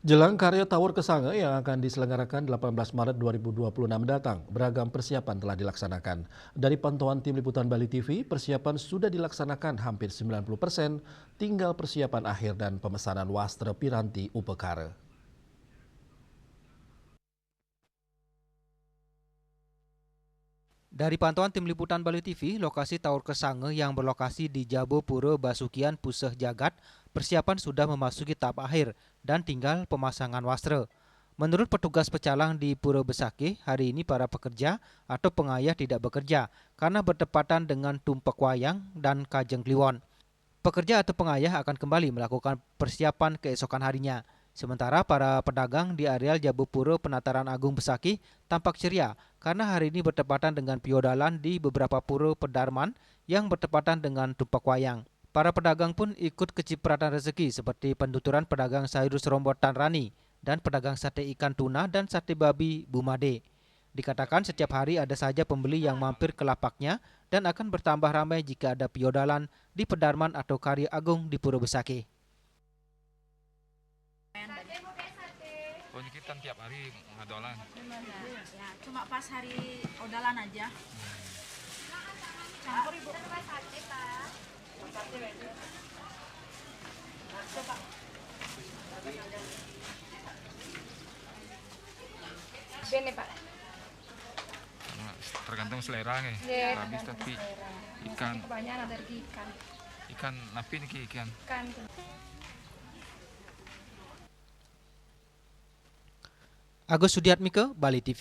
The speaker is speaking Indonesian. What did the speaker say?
Jelang karya Tower Kesange yang akan diselenggarakan 18 Maret 2026 mendatang, beragam persiapan telah dilaksanakan. Dari pantauan tim liputan Bali TV, persiapan sudah dilaksanakan hampir 90%, tinggal persiapan akhir dan pemesanan wastra piranti upekara. Dari pantauan tim liputan Bali TV, lokasi Tower Kesange yang berlokasi di Jabo Pura Basukian Puseh Jagat, persiapan sudah memasuki tahap akhir dan tinggal pemasangan wastra. Menurut petugas pecalang di Pura Besakih, hari ini para pekerja atau pengayah tidak bekerja karena bertepatan dengan tumpak wayang dan kajeng kliwon. Pekerja atau pengayah akan kembali melakukan persiapan keesokan harinya. Sementara para pedagang di areal Jabopuro Penataran Agung Besakih tampak ceria karena hari ini bertepatan dengan piodalan di beberapa pura pedarman yang bertepatan dengan tumpak wayang. Para pedagang pun ikut kecipratan rezeki seperti penuturan pedagang sayur serombotan Rani dan pedagang sate ikan tuna dan sate babi Bumade. Dikatakan setiap hari ada saja pembeli yang mampir ke lapaknya dan akan bertambah ramai jika ada piodalan di Pedarman atau Karya Agung di Pura Besakih. Oh, ini kita tiap hari ngadolan. Ya, cuma pas hari odalan aja. Campur ibu. Bene Pak. Tergantung selera nih. Iya, Habis tapi ikan Kebanyakan alergi ikan. ikan napi nih ikan. Ikan. Agus Sudiatmike, Bali TV.